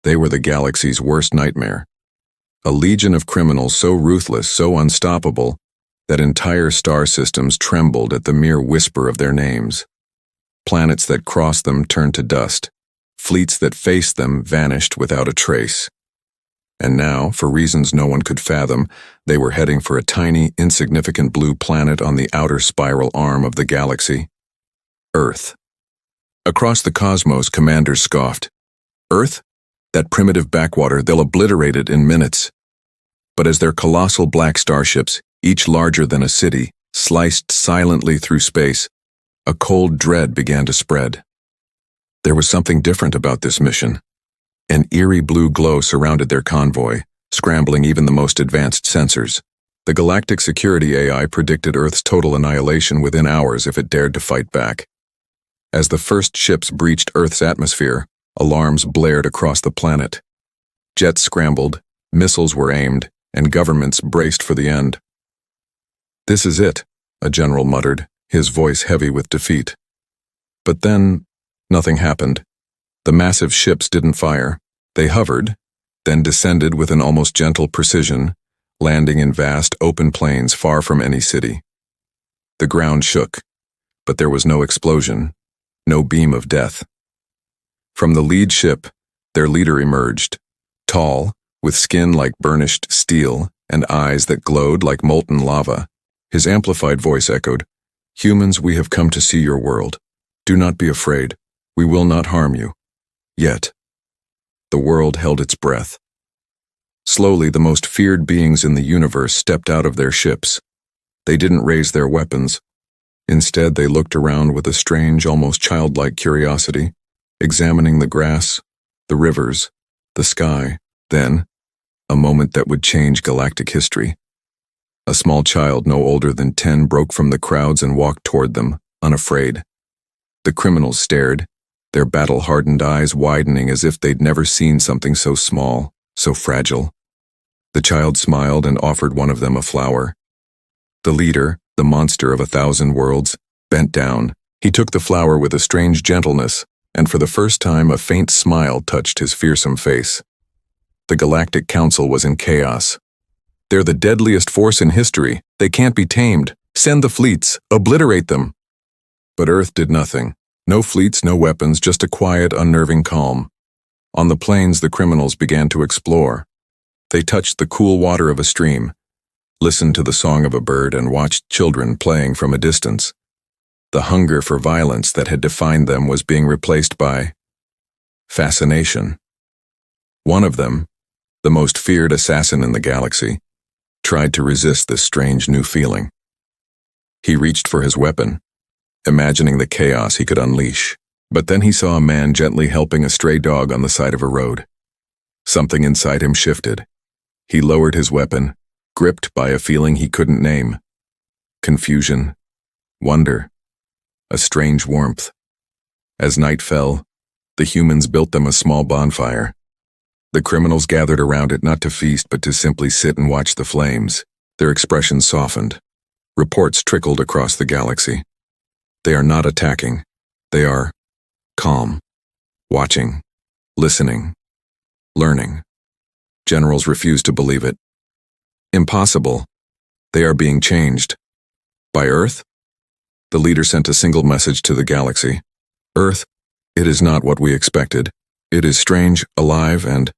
They were the galaxy's worst nightmare. A legion of criminals so ruthless, so unstoppable, that entire star systems trembled at the mere whisper of their names. Planets that crossed them turned to dust. Fleets that faced them vanished without a trace. And now, for reasons no one could fathom, they were heading for a tiny, insignificant blue planet on the outer spiral arm of the galaxy. Earth. Across the cosmos, commanders scoffed. Earth? That primitive backwater, they'll obliterate it in minutes. But as their colossal black starships, each larger than a city, sliced silently through space, a cold dread began to spread. There was something different about this mission. An eerie blue glow surrounded their convoy, scrambling even the most advanced sensors. The Galactic Security AI predicted Earth's total annihilation within hours if it dared to fight back. As the first ships breached Earth's atmosphere, alarms blared across the planet. Jets scrambled, missiles were aimed, and governments braced for the end. "This is it," a general muttered, his voice heavy with defeat. But then, nothing happened. The massive ships didn't fire. They hovered, then descended with an almost gentle precision, landing in vast open plains far from any city. The ground shook, but there was no explosion, no beam of death. From the lead ship, their leader emerged, tall, with skin like burnished steel and eyes that glowed like molten lava. His amplified voice echoed, "Humans, we have come to see your world. Do not be afraid. We will not harm you. Yet." The world held its breath. Slowly, the most feared beings in the universe stepped out of their ships. They didn't raise their weapons. Instead, they looked around with a strange, almost childlike curiosity, examining the grass, the rivers, the sky. Then, a moment that would change galactic history. A small child no older than 10 broke from the crowds and walked toward them, unafraid. The criminals stared, their battle-hardened eyes widening as if they'd never seen something so small, so fragile. The child smiled and offered one of them a flower. The leader, the monster of 1,000 worlds, bent down. He took the flower with a strange gentleness, and for the first time a faint smile touched his fearsome face. The Galactic Council was in chaos. "They're the deadliest force in history. They can't be tamed. Send the fleets. Obliterate them." But Earth did nothing. No fleets, no weapons, just a quiet, unnerving calm. On the plains, the criminals began to explore. They touched the cool water of a stream, listened to the song of a bird, and watched children playing from a distance. The hunger for violence that had defined them was being replaced by fascination. One of them, the most feared assassin in the galaxy, tried to resist this strange new feeling. He reached for his weapon, imagining the chaos he could unleash. But then he saw a man gently helping a stray dog on the side of a road. Something inside him shifted. He lowered his weapon, gripped by a feeling he couldn't name. Confusion, wonder, a strange warmth. As night fell, the humans built them a small bonfire. The criminals gathered around it not to feast but to simply sit and watch the flames. Their expressions softened. Reports trickled across the galaxy. They are not attacking. They are calm, watching, listening, learning. Generals refused to believe it. Impossible. They are being changed. By Earth? The leader sent a single message to the galaxy. Earth, it is not what we expected. It is strange, alive, and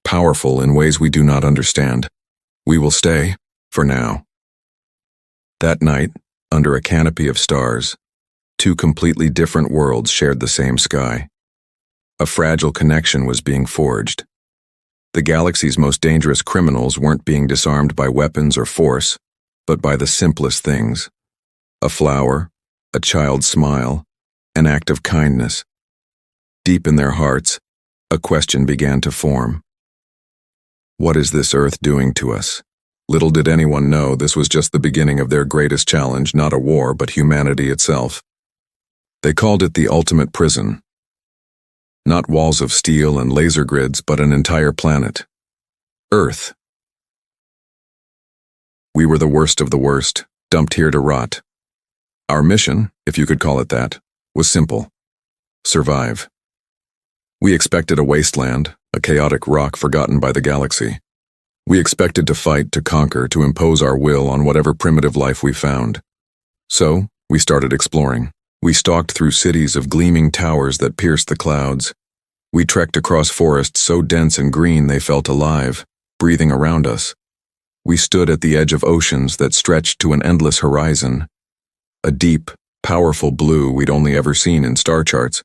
powerful in ways we do not understand. We will stay, for now. That night, under a canopy of stars, 2 completely different worlds shared the same sky. A fragile connection was being forged. The galaxy's most dangerous criminals weren't being disarmed by weapons or force, but by the simplest things. A flower, a child's smile, an act of kindness. Deep in their hearts, a question began to form. What is this Earth doing to us? Little did anyone know this was just the beginning of their greatest challenge, not a war, but humanity itself. They called it the ultimate prison. Not walls of steel and laser grids, but an entire planet. Earth. We were the worst of the worst, dumped here to rot. Our mission, if you could call it that, was simple. Survive. We expected a wasteland, a chaotic rock forgotten by the galaxy. We expected to fight, to conquer, to impose our will on whatever primitive life we found. So, we started exploring. We stalked through cities of gleaming towers that pierced the clouds. We trekked across forests so dense and green they felt alive, breathing around us. We stood at the edge of oceans that stretched to an endless horizon, a deep, powerful blue we'd only ever seen in star charts.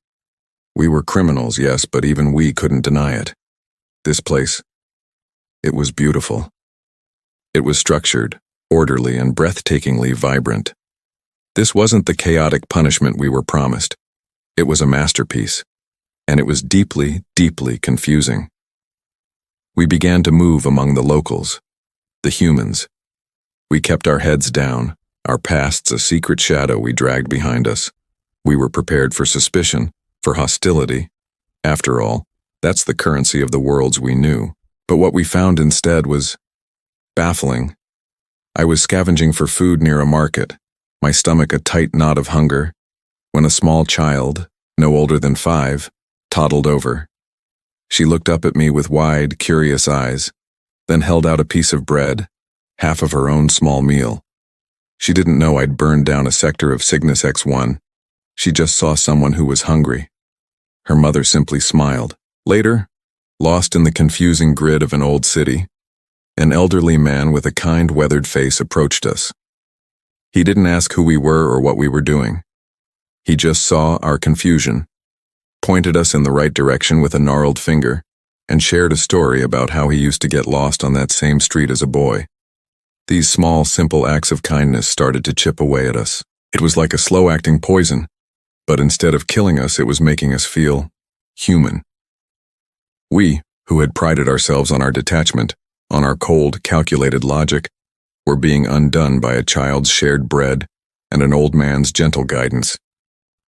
We were criminals, yes, but even we couldn't deny it. This place, it was beautiful. It was structured, orderly, and breathtakingly vibrant. This wasn't the chaotic punishment we were promised. It was a masterpiece, and it was deeply, deeply confusing. We began to move among the locals, the humans. We kept our heads down, our pasts a secret shadow we dragged behind us. We were prepared for suspicion, for hostility. After all, that's the currency of the worlds we knew. But what we found instead was baffling. I was scavenging for food near a market, my stomach a tight knot of hunger, when a small child, no older than 5, toddled over. She looked up at me with wide, curious eyes, then held out a piece of bread, half of her own small meal. She didn't know I'd burned down a sector of Cygnus X1. She just saw someone who was hungry. Her mother simply smiled. Later, lost in the confusing grid of an old city, an elderly man with a kind, weathered face approached us. He didn't ask who we were or what we were doing. He just saw our confusion, pointed us in the right direction with a gnarled finger, and shared a story about how he used to get lost on that same street as a boy. These small, simple acts of kindness started to chip away at us. It was like a slow-acting poison, but instead of killing us, it was making us feel human. We, who had prided ourselves on our detachment, on our cold, calculated logic, were being undone by a child's shared bread and an old man's gentle guidance.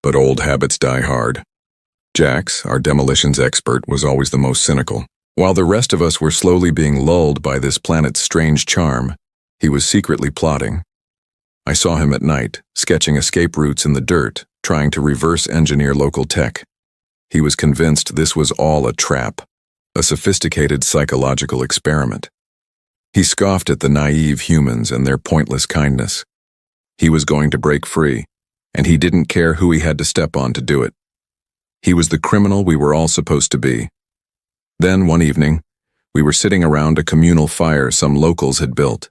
But old habits die hard. Jax, our demolitions expert, was always the most cynical. While the rest of us were slowly being lulled by this planet's strange charm, he was secretly plotting. I saw him at night, sketching escape routes in the dirt, trying to reverse engineer local tech. He was convinced this was all a trap, a sophisticated psychological experiment. He scoffed at the naive humans and their pointless kindness. He was going to break free, and he didn't care who he had to step on to do it. He was the criminal we were all supposed to be. Then, one evening, we were sitting around a communal fire some locals had built.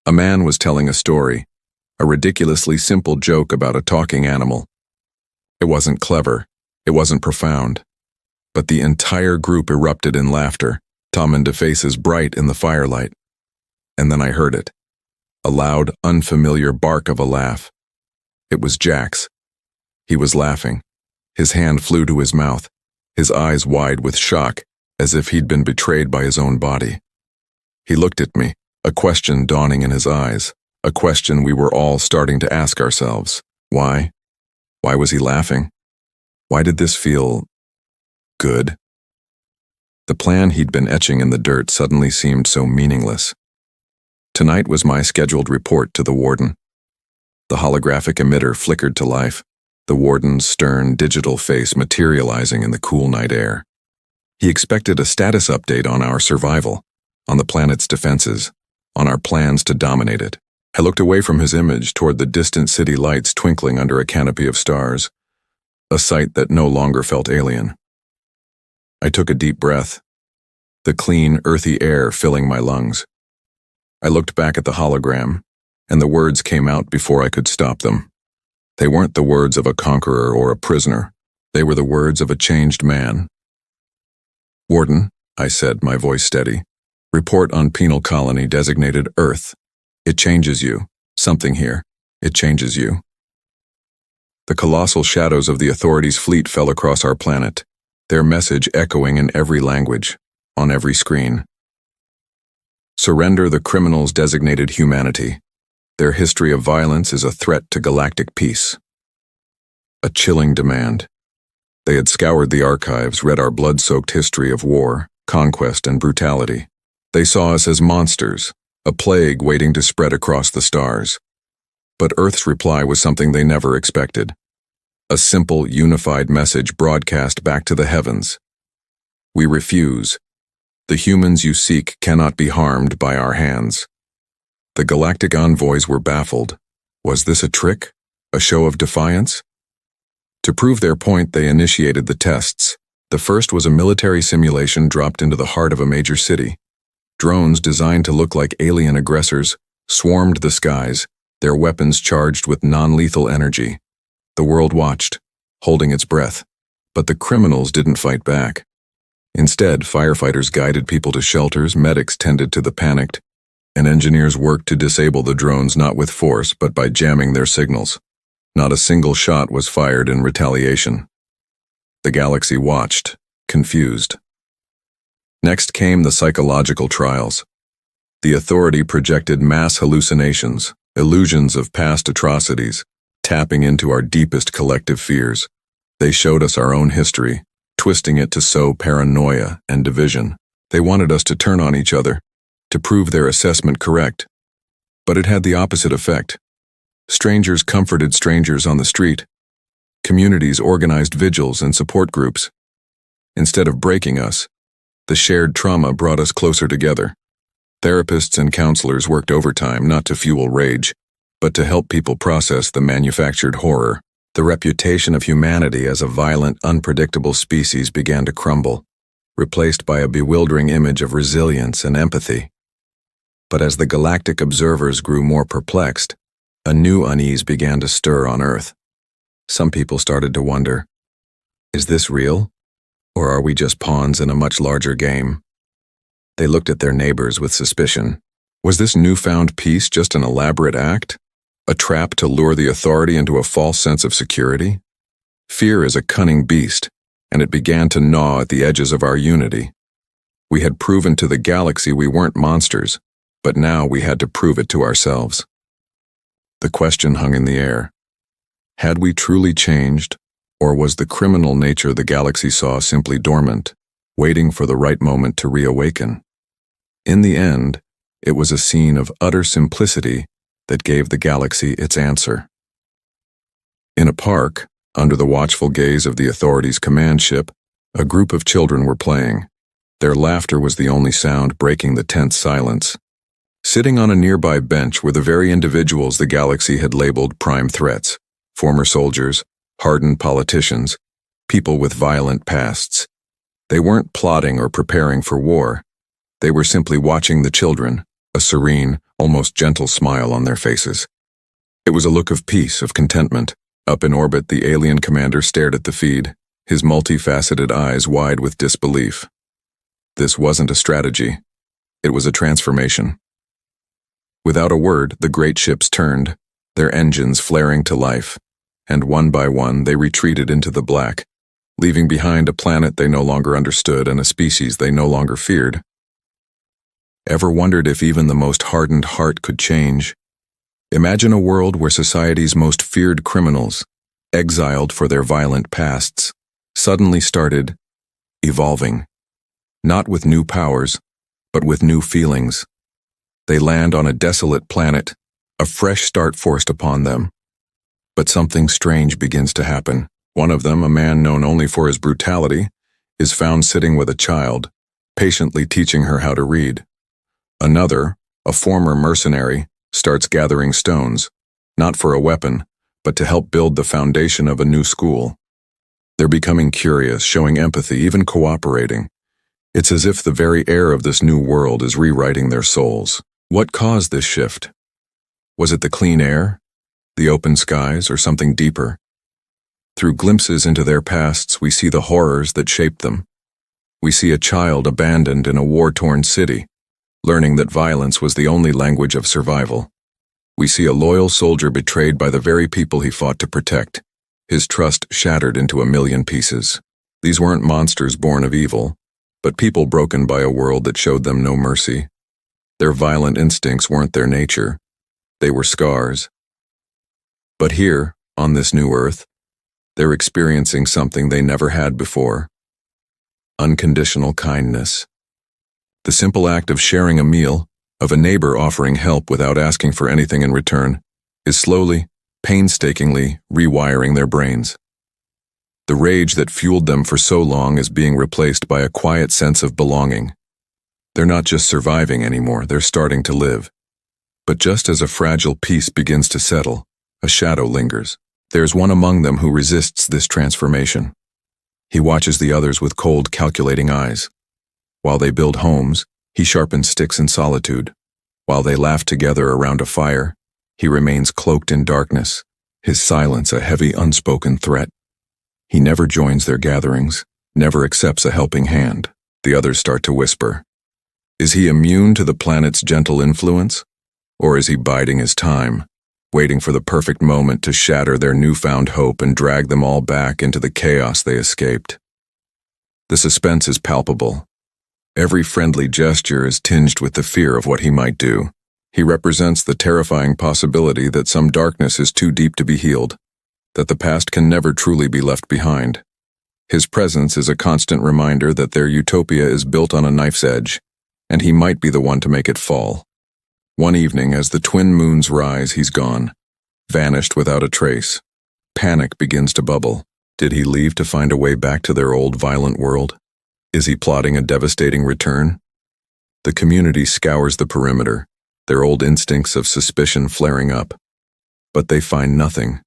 A man was telling a story, a ridiculously simple joke about a talking animal. It wasn't clever. It wasn't profound, but the entire group erupted in laughter, Tom faces bright in the firelight. And then I heard it, a loud, unfamiliar bark of a laugh. It was Jax. He was laughing. His hand flew to his mouth, his eyes wide with shock, as if he'd been betrayed by his own body. He looked at me, a question dawning in his eyes, a question we were all starting to ask ourselves. Why? Why was he laughing? Why did this feel good? The plan he'd been etching in the dirt suddenly seemed so meaningless. Tonight was my scheduled report to the warden. The holographic emitter flickered to life, the warden's stern digital face materializing in the cool night air. He expected a status update on our survival, on the planet's defenses, on our plans to dominate it. I looked away from his image toward the distant city lights twinkling under a canopy of stars, a sight that no longer felt alien. I took a deep breath, the clean, earthy air filling my lungs. I looked back at the hologram, and the words came out before I could stop them. They weren't the words of a conqueror or a prisoner. They were the words of a changed man. "Warden," I said, my voice steady. "Report on penal colony designated Earth. It changes you. Something here. It changes you." The colossal shadows of the authorities' fleet fell across our planet, their message echoing in every language, on every screen. Surrender the criminals designated humanity. Their history of violence is a threat to galactic peace. A chilling demand. They had scoured the archives, read our blood-soaked history of war, conquest, and brutality. They saw us as monsters, a plague waiting to spread across the stars. But Earth's reply was something they never expected. A simple, unified message broadcast back to the heavens. We refuse. The humans you seek cannot be harmed by our hands. The galactic envoys were baffled. Was this a trick? A show of defiance? To prove their point, they initiated the tests. The first was a military simulation dropped into the heart of a major city. Drones designed to look like alien aggressors swarmed the skies, their weapons charged with non-lethal energy. The world watched, holding its breath. But the criminals didn't fight back. Instead, firefighters guided people to shelters, medics tended to the panicked, and engineers worked to disable the drones not with force but by jamming their signals. Not a single shot was fired in retaliation. The galaxy watched, confused. Next came the psychological trials. The Authority projected mass hallucinations, illusions of past atrocities, tapping into our deepest collective fears. They showed us our own history, twisting it to sow paranoia and division. They wanted us to turn on each other, to prove their assessment correct. But it had the opposite effect. Strangers comforted strangers on the street. Communities organized vigils and support groups. Instead of breaking us, the shared trauma brought us closer together. Therapists and counselors worked overtime not to fuel rage, but to help people process the manufactured horror. The reputation of humanity as a violent, unpredictable species began to crumble, replaced by a bewildering image of resilience and empathy. But as the galactic observers grew more perplexed, a new unease began to stir on Earth. Some people started to wonder, is this real? Or are we just pawns in a much larger game? They looked at their neighbors with suspicion. Was this newfound peace just an elaborate act? A trap to lure the Authority into a false sense of security? Fear is a cunning beast, and it began to gnaw at the edges of our unity. We had proven to the galaxy we weren't monsters, but now we had to prove it to ourselves. The question hung in the air. Had we truly changed, or was the criminal nature the galaxy saw simply dormant, waiting for the right moment to reawaken? In the end, it was a scene of utter simplicity that gave the galaxy its answer. In a park, under the watchful gaze of the Authority's command ship, a group of children were playing. Their laughter was the only sound breaking the tense silence. Sitting on a nearby bench were the very individuals the galaxy had labeled prime threats: former soldiers, hardened politicians, people with violent pasts. They weren't plotting or preparing for war. They were simply watching the children, a serene, almost gentle smile on their faces. It was a look of peace, of contentment. Up in orbit, the alien commander stared at the feed, his multifaceted eyes wide with disbelief. This wasn't a strategy. It was a transformation. Without a word, the great ships turned, their engines flaring to life, and one by one they retreated into the black, leaving behind a planet they no longer understood and a species they no longer feared. Ever wondered if even the most hardened heart could change? Imagine a world where society's most feared criminals, exiled for their violent pasts, suddenly started evolving, not with new powers, but with new feelings. They land on a desolate planet, a fresh start forced upon them. But something strange begins to happen. One of them, a man known only for his brutality, is found sitting with a child, patiently teaching her how to read. Another, a former mercenary, starts gathering stones, not for a weapon, but to help build the foundation of a new school. They're becoming curious, showing empathy, even cooperating. It's as if the very air of this new world is rewriting their souls. What caused this shift? Was it the clean air, the open skies, or something deeper? Through glimpses into their pasts, we see the horrors that shaped them. We see a child abandoned in a war-torn city, learning that violence was the only language of survival. We see a loyal soldier betrayed by the very people he fought to protect, his trust shattered into a million pieces. These weren't monsters born of evil, but people broken by a world that showed them no mercy. Their violent instincts weren't their nature. They were scars. But here, on this new Earth, they're experiencing something they never had before: unconditional kindness. The simple act of sharing a meal, of a neighbor offering help without asking for anything in return, is slowly, painstakingly rewiring their brains. The rage that fueled them for so long is being replaced by a quiet sense of belonging. They're not just surviving anymore, they're starting to live. But just as a fragile peace begins to settle, a shadow lingers. There's one among them who resists this transformation. He watches the others with cold, calculating eyes. While they build homes, he sharpens sticks in solitude. While they laugh together around a fire, he remains cloaked in darkness, his silence a heavy, unspoken threat. He never joins their gatherings, never accepts a helping hand. The others start to whisper. Is he immune to the planet's gentle influence? Or is he biding his time, waiting for the perfect moment to shatter their newfound hope and drag them all back into the chaos they escaped? The suspense is palpable. Every friendly gesture is tinged with the fear of what he might do. He represents the terrifying possibility that some darkness is too deep to be healed, that the past can never truly be left behind. His presence is a constant reminder that their utopia is built on a knife's edge, and he might be the one to make it fall. One evening, as the twin moons rise, he's gone, vanished without a trace. Panic begins to bubble. Did he leave to find a way back to their old violent world? Is he plotting a devastating return? The community scours the perimeter, their old instincts of suspicion flaring up. But they find nothing.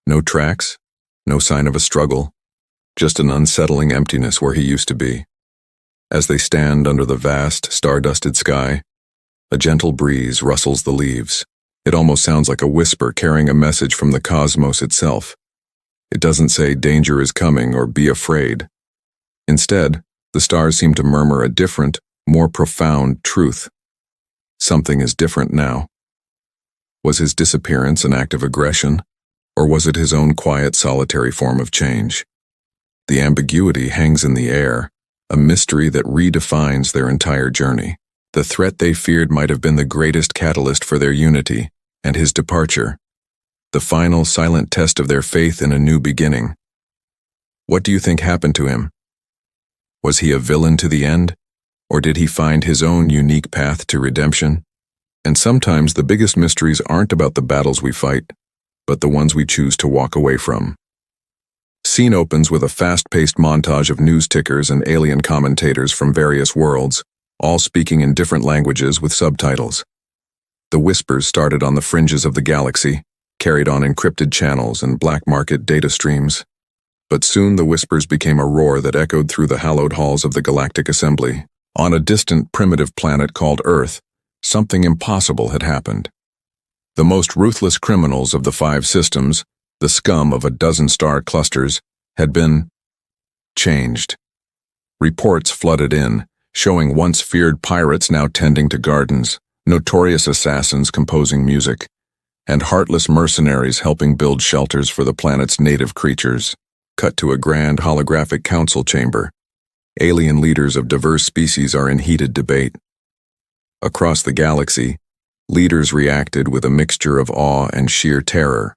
No tracks, no sign of a struggle, just an unsettling emptiness where he used to be. As they stand under the vast, star-dusted sky, a gentle breeze rustles the leaves. It almost sounds like a whisper carrying a message from the cosmos itself. It doesn't say danger is coming or be afraid. Instead, the stars seem to murmur a different, more profound truth. Something is different now. Was his disappearance an act of aggression, or was it his own quiet, solitary form of change? The ambiguity hangs in the air, a mystery that redefines their entire journey. The threat they feared might have been the greatest catalyst for their unity, and his departure, the final silent test of their faith in a new beginning. What do you think happened to him? Was he a villain to the end, or did he find his own unique path to redemption? And sometimes the biggest mysteries aren't about the battles we fight, but the ones we choose to walk away from. Scene opens with a fast-paced montage of news tickers and alien commentators from various worlds, all speaking in different languages with subtitles. The whispers started on the fringes of the galaxy, carried on encrypted channels and black market data streams. But soon the whispers became a roar that echoed through the hallowed halls of the Galactic Assembly. On a distant primitive planet called Earth, something impossible had happened. The most ruthless criminals of the 5 systems, the scum of a dozen star clusters, had been changed. Reports flooded in, showing once feared pirates now tending to gardens, notorious assassins composing music, and heartless mercenaries helping build shelters for the planet's native creatures. Cut to a grand holographic council chamber. Alien leaders of diverse species are in heated debate. Across the galaxy, leaders reacted with a mixture of awe and sheer terror.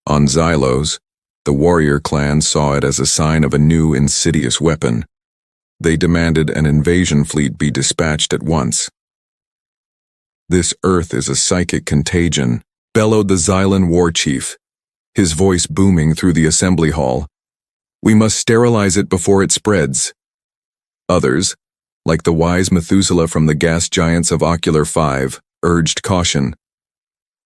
On Xylos, the warrior clan saw it as a sign of a new insidious weapon. They demanded an invasion fleet be dispatched at once. This Earth is a psychic contagion, bellowed the Xylan war chief, his voice booming through the assembly hall. We must sterilize it before it spreads. Others, like the wise Methuselah from the gas giants of Ocular 5, urged caution.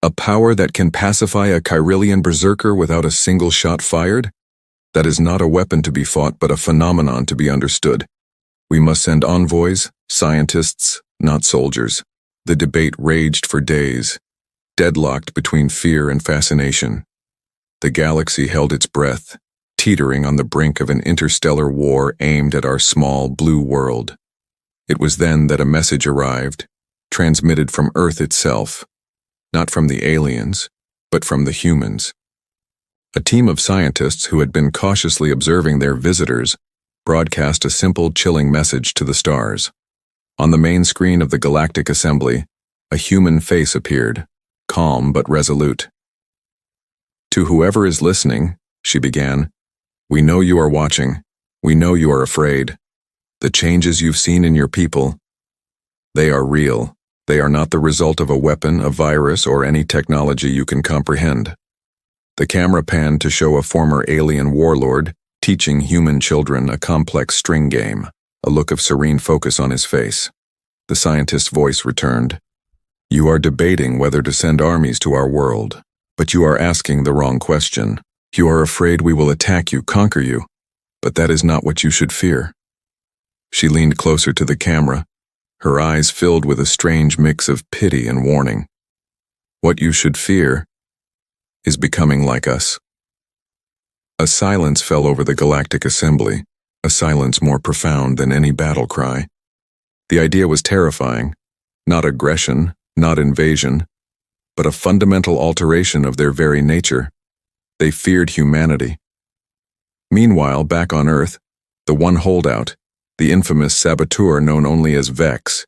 A power that can pacify a Kyrillian berserker without a single shot fired? That is not a weapon to be fought, but a phenomenon to be understood. We must send envoys, scientists, not soldiers. The debate raged for days, deadlocked between fear and fascination. The galaxy held its breath, teetering on the brink of an interstellar war aimed at our small blue world. It was then that a message arrived, transmitted from Earth itself, not from the aliens, but from the humans. A team of scientists who had been cautiously observing their visitors broadcast a simple, chilling message to the stars. On the main screen of the Galactic Assembly, a human face appeared, calm but resolute. To whoever is listening, she began, we know you are watching. We know you are afraid. The changes you've seen in your people, they are real. They are not the result of a weapon, a virus, or any technology you can comprehend. The camera panned to show a former alien warlord, teaching human children a complex string game, a look of serene focus on his face. The scientist's voice returned. You are debating whether to send armies to our world, but you are asking the wrong question. You are afraid we will attack you, conquer you, but that is not what you should fear. She leaned closer to the camera, her eyes filled with a strange mix of pity and warning. What you should fear is becoming like us. A silence fell over the galactic assembly, a silence more profound than any battle cry. The idea was terrifying, not aggression, not invasion, but a fundamental alteration of their very nature. They feared humanity. Meanwhile, back on Earth, the one holdout, the infamous saboteur known only as Vex,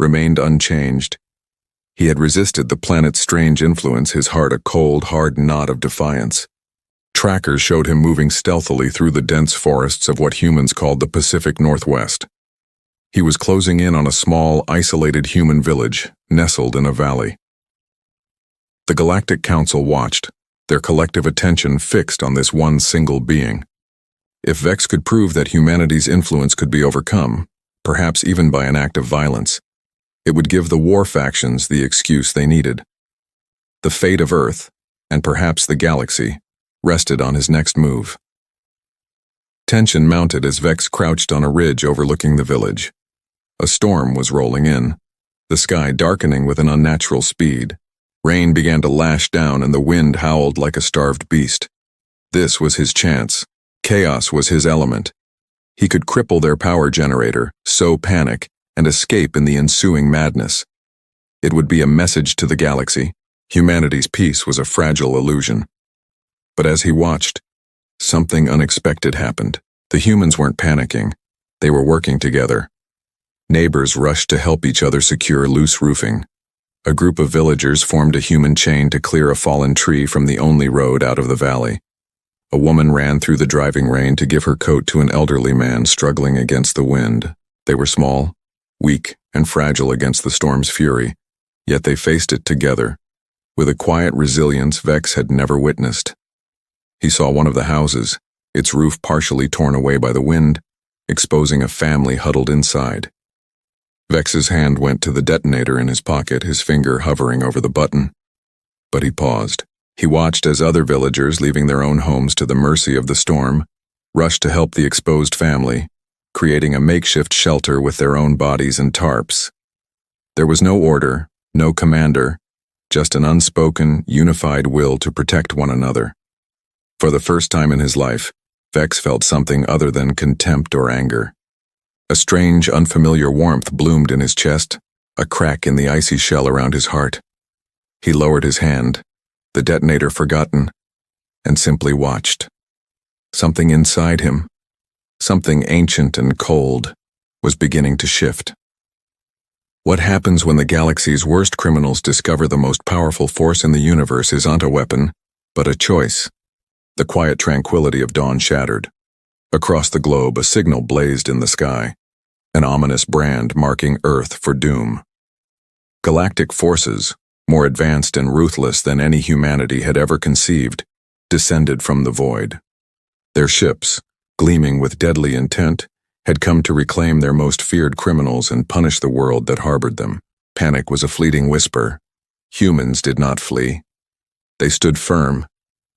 remained unchanged. He had resisted the planet's strange influence, his heart a cold, hard knot of defiance. Trackers showed him moving stealthily through the dense forests of what humans called the Pacific Northwest. He was closing in on a small, isolated human village, nestled in a valley. The Galactic Council watched, their collective attention fixed on this one single being. If Vex could prove that humanity's influence could be overcome, perhaps even by an act of violence, it would give the war factions the excuse they needed. The fate of Earth, and perhaps the galaxy, rested on his next move. Tension mounted as Vex crouched on a ridge overlooking the village. A storm was rolling in, the sky darkening with an unnatural speed. Rain began to lash down and the wind howled like a starved beast. This was his chance. Chaos was his element. He could cripple their power generator, sow panic, and escape in the ensuing madness. It would be a message to the galaxy. Humanity's peace was a fragile illusion. But as he watched, something unexpected happened. The humans weren't panicking. They were working together. Neighbors rushed to help each other secure loose roofing. A group of villagers formed a human chain to clear a fallen tree from the only road out of the valley. A woman ran through the driving rain to give her coat to an elderly man struggling against the wind. They were small, weak, and fragile against the storm's fury, yet they faced it together, with a quiet resilience Vex had never witnessed. He saw one of the houses, its roof partially torn away by the wind, exposing a family huddled inside. Vex's hand went to the detonator in his pocket, his finger hovering over the button. But he paused. He watched as other villagers, leaving their own homes to the mercy of the storm, rushed to help the exposed family, creating a makeshift shelter with their own bodies and tarps. There was no order, no commander, just an unspoken, unified will to protect one another. For the first time in his life, Vex felt something other than contempt or anger. A strange, unfamiliar warmth bloomed in his chest, a crack in the icy shell around his heart. He lowered his hand, the detonator forgotten, and simply watched. Something inside him, something ancient and cold, was beginning to shift. What happens when the galaxy's worst criminals discover the most powerful force in the universe isn't a weapon, but a choice? The quiet tranquility of dawn shattered. Across the globe, a signal blazed in the sky, an ominous brand marking Earth for doom. Galactic forces, more advanced and ruthless than any humanity had ever conceived, descended from the void. Their ships, gleaming with deadly intent, had come to reclaim their most feared criminals and punish the world that harbored them. Panic was a fleeting whisper. Humans did not flee. They stood firm,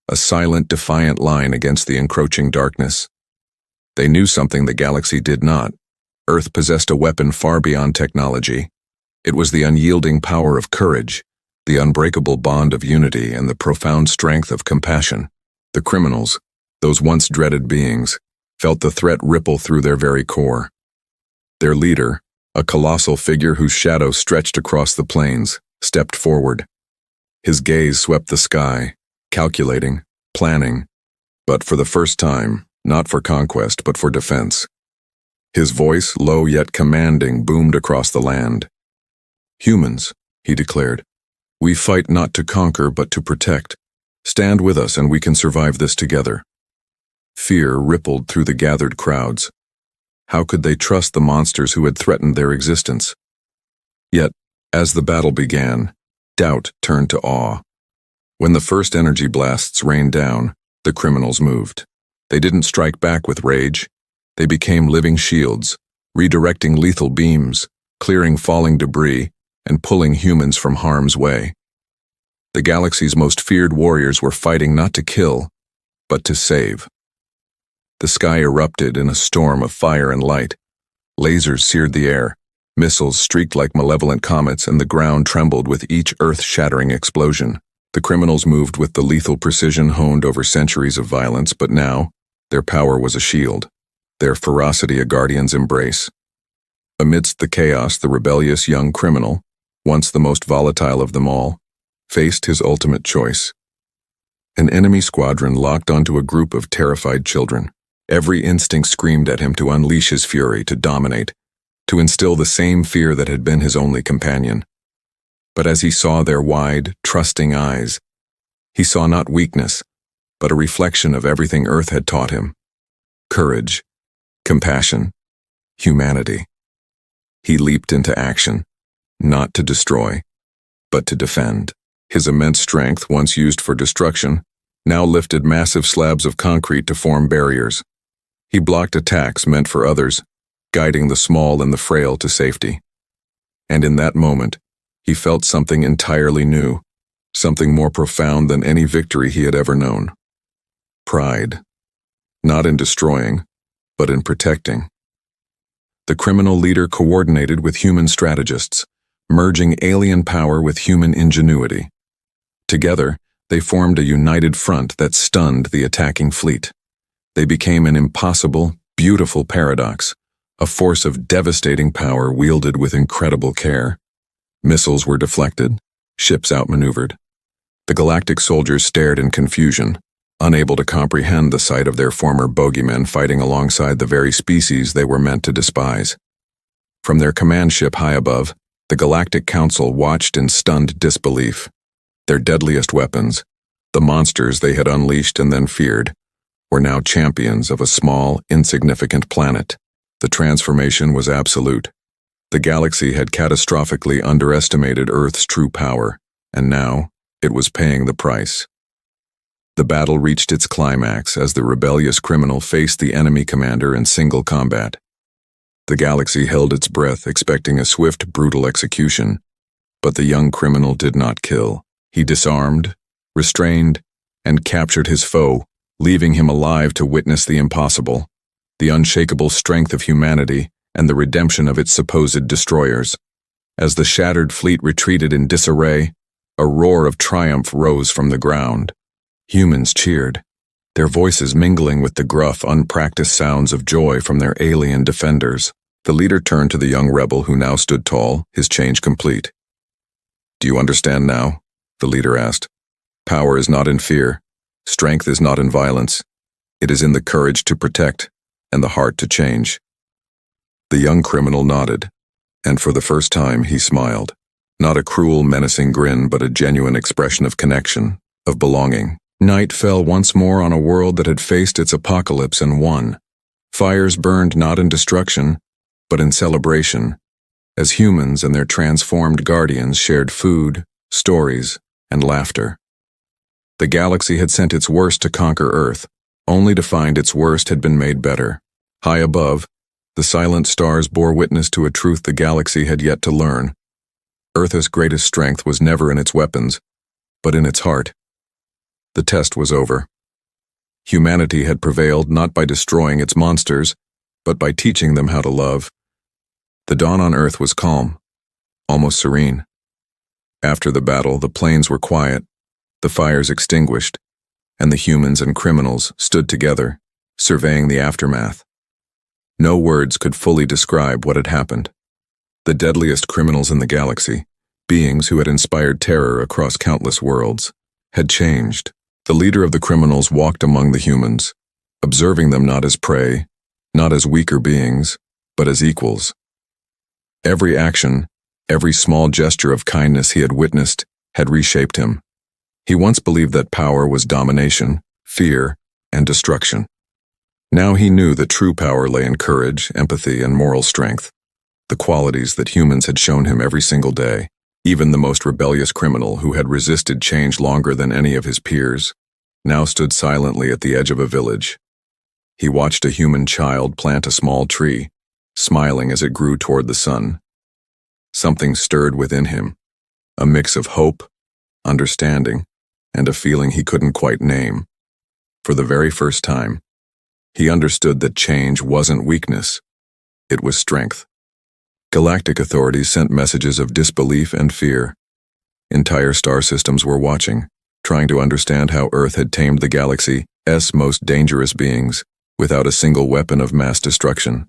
a silent, defiant line against the encroaching darkness. They knew something the galaxy did not. Earth possessed a weapon far beyond technology. It was the unyielding power of courage, the unbreakable bond of unity, and the profound strength of compassion. The criminals, those once dreaded beings, felt the threat ripple through their very core. Their leader, a colossal figure whose shadow stretched across the plains, stepped forward. His gaze swept the sky, calculating, planning, but for the first time, not for conquest, but for defense. His voice, low yet commanding, boomed across the land. "Humans," he declared, "we fight not to conquer, but to protect. Stand with us and we can survive this together." Fear rippled through the gathered crowds. How could they trust the monsters who had threatened their existence? Yet, as the battle began, doubt turned to awe. When the first energy blasts rained down, the criminals moved. They didn't strike back with rage. They became living shields, redirecting lethal beams, clearing falling debris, and pulling humans from harm's way. The galaxy's most feared warriors were fighting not to kill, but to save. The sky erupted in a storm of fire and light. Lasers seared the air, missiles streaked like malevolent comets, and the ground trembled with each earth-shattering explosion. The criminals moved with the lethal precision honed over centuries of violence, but now, their power was a shield, their ferocity a guardian's embrace. Amidst the chaos, the rebellious young criminal, once the most volatile of them all, faced his ultimate choice. An enemy squadron locked onto a group of terrified children. Every instinct screamed at him to unleash his fury, to dominate, to instill the same fear that had been his only companion. But as he saw their wide, trusting eyes, he saw not weakness, but a reflection of everything Earth had taught him: courage, compassion, humanity. He leaped into action, not to destroy, but to defend. His immense strength, once used for destruction, now lifted massive slabs of concrete to form barriers. He blocked attacks meant for others, guiding the small and the frail to safety. And in that moment, he felt something entirely new, something more profound than any victory he had ever known. Pride. Not in destroying, but in protecting. The criminal leader coordinated with human strategists, merging alien power with human ingenuity. Together, they formed a united front that stunned the attacking fleet. They became an impossible, beautiful paradox, a force of devastating power wielded with incredible care. Missiles were deflected, ships outmaneuvered. The galactic soldiers stared in confusion, unable to comprehend the sight of their former bogeymen fighting alongside the very species they were meant to despise. From their command ship high above, the Galactic Council watched in stunned disbelief. Their deadliest weapons, the monsters they had unleashed and then feared, were now champions of a small, insignificant planet. The transformation was absolute. The galaxy had catastrophically underestimated Earth's true power, and now it was paying the price. The battle reached its climax as the rebellious criminal faced the enemy commander in single combat. The galaxy held its breath, expecting a swift, brutal execution, but the young criminal did not kill. He disarmed, restrained, and captured his foe, leaving him alive to witness the impossible, the unshakable strength of humanity and the redemption of its supposed destroyers. As the shattered fleet retreated in disarray, a roar of triumph rose from the ground. Humans cheered, their voices mingling with the gruff, unpracticed sounds of joy from their alien defenders. The leader turned to the young rebel who now stood tall, his change complete. "Do you understand now?" the leader asked. "Power is not in fear. Strength is not in violence. It is in the courage to protect and the heart to change." The young criminal nodded, and for the first time he smiled. Not a cruel, menacing grin, but a genuine expression of connection, of belonging. Night fell once more on a world that had faced its apocalypse and won. Fires burned not in destruction, but in celebration, as humans and their transformed guardians shared food, stories, and laughter. The galaxy had sent its worst to conquer Earth, only to find its worst had been made better. High above, the silent stars bore witness to a truth the galaxy had yet to learn. Earth's greatest strength was never in its weapons, but in its heart. The test was over. Humanity had prevailed not by destroying its monsters, but by teaching them how to love. The dawn on Earth was calm, almost serene. After the battle, the plains were quiet, the fires extinguished, and the humans and criminals stood together, surveying the aftermath. No words could fully describe what had happened. The deadliest criminals in the galaxy, beings who had inspired terror across countless worlds, had changed. The leader of the criminals walked among the humans, observing them not as prey, not as weaker beings, but as equals. Every action, every small gesture of kindness he had witnessed had reshaped him. He once believed that power was domination, fear, and destruction. Now he knew that true power lay in courage, empathy, and moral strength, the qualities that humans had shown him every single day. Even the most rebellious criminal, who had resisted change longer than any of his peers, now stood silently at the edge of a village, He watched a human child plant a small tree, smiling as it grew toward the sun. Something stirred within him, a mix of hope, understanding, and a feeling he couldn't quite name. For the very first time, he understood that change wasn't weakness, it was strength. Galactic authorities sent messages of disbelief and fear. Entire star systems were watching, trying to understand how Earth had tamed the galaxy's most dangerous beings without a single weapon of mass destruction.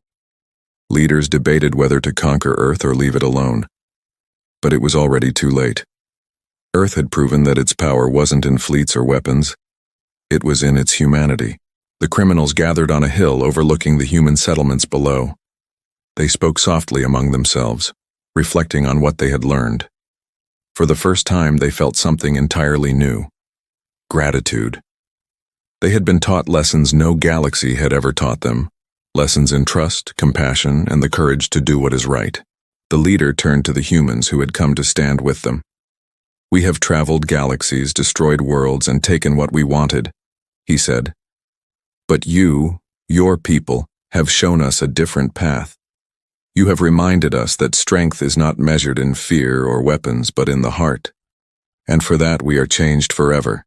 Leaders debated whether to conquer Earth or leave it alone. But it was already too late. Earth had proven that its power wasn't in fleets or weapons. It was in its humanity. The criminals gathered on a hill overlooking the human settlements below. They spoke softly among themselves, reflecting on what they had learned. For the first time, they felt something entirely new: gratitude. They had been taught lessons no galaxy had ever taught them, lessons in trust, compassion, and the courage to do what is right. The leader turned to the humans who had come to stand with them. "We have traveled galaxies, destroyed worlds, and taken what we wanted," he said. "But you, your people, have shown us a different path. You have reminded us that strength is not measured in fear or weapons, but in the heart. And for that we are changed forever."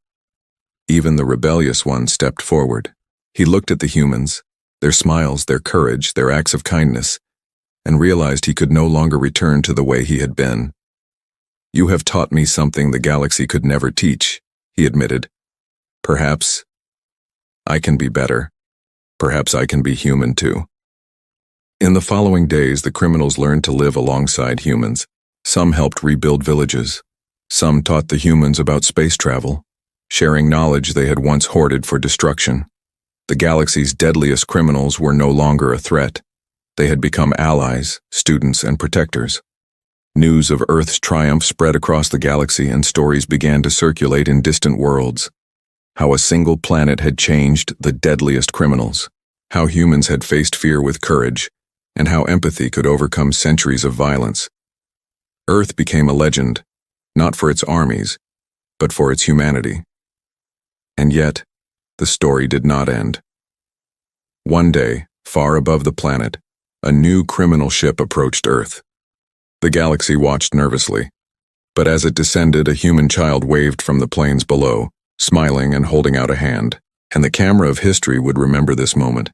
Even the rebellious one stepped forward. He looked at the humans, their smiles, their courage, their acts of kindness, and realized he could no longer return to the way he had been. "You have taught me something the galaxy could never teach," he admitted. "Perhaps I can be better. Perhaps I can be human too." In the following days, the criminals learned to live alongside humans. Some helped rebuild villages. Some taught the humans about space travel, sharing knowledge they had once hoarded for destruction. The galaxy's deadliest criminals were no longer a threat. They had become allies, students, and protectors. News of Earth's triumph spread across the galaxy, and stories began to circulate in distant worlds. How a single planet had changed the deadliest criminals, how humans had faced fear with courage, and how empathy could overcome centuries of violence. Earth became a legend, not for its armies, but for its humanity. And yet, the story did not end. One day, far above the planet, a new criminal ship approached Earth. The galaxy watched nervously, but as it descended, a human child waved from the plains below, smiling and holding out a hand, and the camera of history would remember this moment.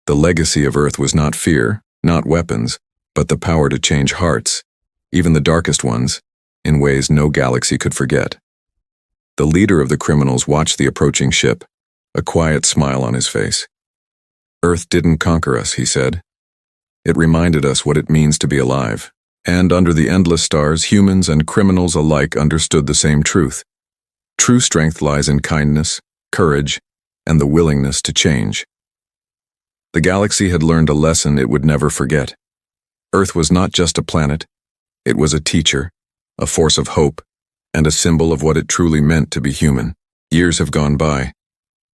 The legacy of Earth was not fear, not weapons, but the power to change hearts, even the darkest ones, in ways no galaxy could forget. The leader of the criminals watched the approaching ship, a quiet smile on his face. "Earth didn't conquer us," he said. "It reminded us what it means to be alive." And under the endless stars, humans and criminals alike understood the same truth. True strength lies in kindness, courage, and the willingness to change. The galaxy had learned a lesson it would never forget. Earth was not just a planet. It was a teacher, a force of hope, and a symbol of what it truly meant to be human. Years have gone by.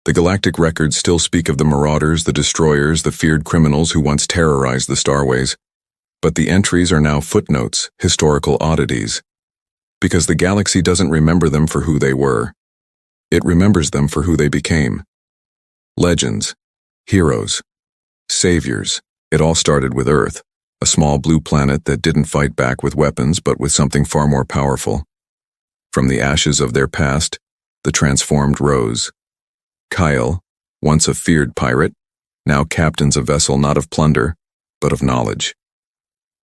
The galactic records still speak of the marauders, the destroyers, the feared criminals who once terrorized the starways. But the entries are now footnotes, historical oddities. Because the galaxy doesn't remember them for who they were. It remembers them for who they became. Legends, heroes, saviors. It all started with Earth, a small blue planet that didn't fight back with weapons but with something far more powerful. From the ashes of their past, the transformed rose. Kyle, once a feared pirate, now captains a vessel not of plunder, but of knowledge.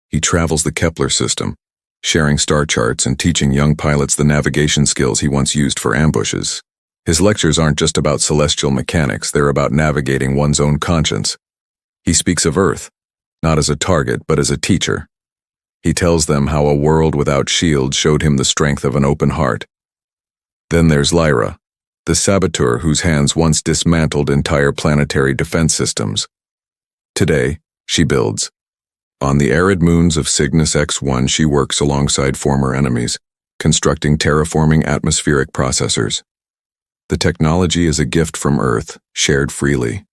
He travels the Kepler system, sharing star charts and teaching young pilots the navigation skills he once used for ambushes. His lectures aren't just about celestial mechanics, they're about navigating one's own conscience. He speaks of Earth, not as a target, but as a teacher. He tells them how a world without shields showed him the strength of an open heart. Then there's Lyra, the saboteur whose hands once dismantled entire planetary defense systems. Today, she builds. On the arid moons of Cygnus X1, she works alongside former enemies, constructing terraforming atmospheric processors. The technology is a gift from Earth, shared freely.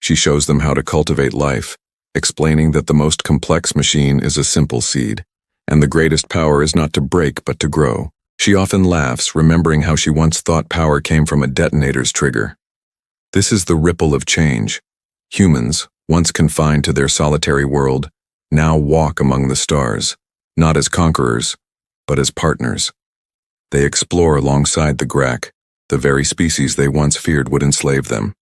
She shows them how to cultivate life, explaining that the most complex machine is a simple seed, and the greatest power is not to break but to grow. She often laughs, remembering how she once thought power came from a detonator's trigger. This is the ripple of change, Humans, once confined to their solitary world, now walk among the stars, not as conquerors, but as partners. They explore alongside the Grak, the very species they once feared would enslave them.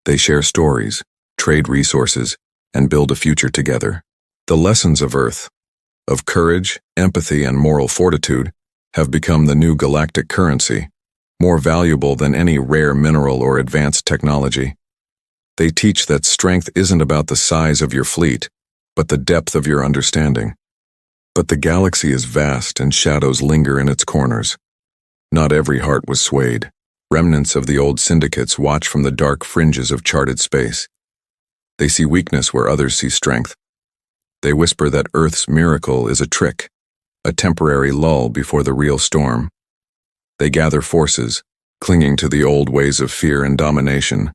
They share stories, trade resources, and build a future together. The lessons of Earth, of courage, empathy, and moral fortitude, have become the new galactic currency, more valuable than any rare mineral or advanced technology. They teach that strength isn't about the size of your fleet, but the depth of your understanding. But the galaxy is vast and shadows linger in its corners. Not every heart was swayed. Remnants of the old syndicates watch from the dark fringes of charted space. They see weakness where others see strength. They whisper that Earth's miracle is a trick, a temporary lull before the real storm. They gather forces, clinging to the old ways of fear and domination,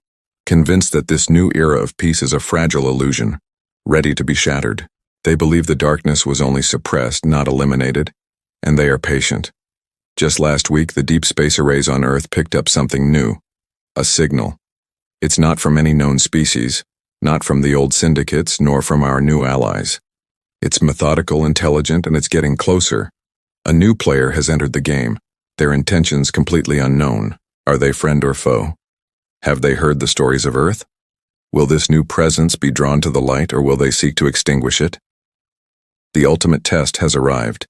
convinced that this new era of peace is a fragile illusion, ready to be shattered. They believe the darkness was only suppressed, not eliminated, and they are patient. Just last week, the deep space arrays on Earth picked up something new, a signal. It's not from any known species, not from the old syndicates, nor from our new allies. It's methodical, intelligent, and it's getting closer. A new player has entered the game, their intentions completely unknown. Are they friend or foe? Have they heard the stories of Earth? Will this new presence be drawn to the light, or will they seek to extinguish it? The ultimate test has arrived.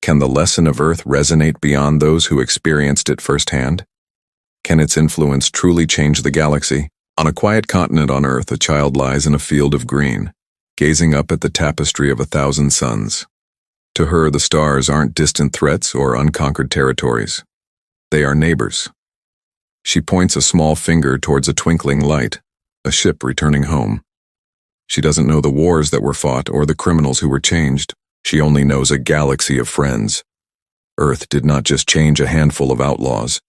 Can the lesson of Earth resonate beyond those who experienced it firsthand? Can its influence truly change the galaxy? On a quiet continent on Earth, a child lies in a field of green, gazing up at the tapestry of 1,000 suns. To her, the stars aren't distant threats or unconquered territories. They are neighbors. She points a small finger towards a twinkling light, a ship returning home. She doesn't know the wars that were fought or the criminals who were changed. She only knows a galaxy of friends. Earth did not just change a handful of outlaws.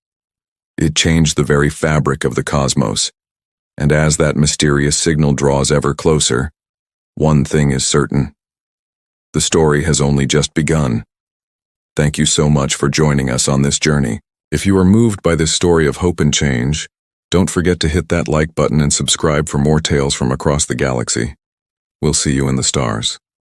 It changed the very fabric of the cosmos. And as that mysterious signal draws ever closer, one thing is certain. The story has only just begun. Thank you so much for joining us on this journey. If you are moved by this story of hope and change, don't forget to hit that like button and subscribe for more tales from across the galaxy. We'll see you in the stars.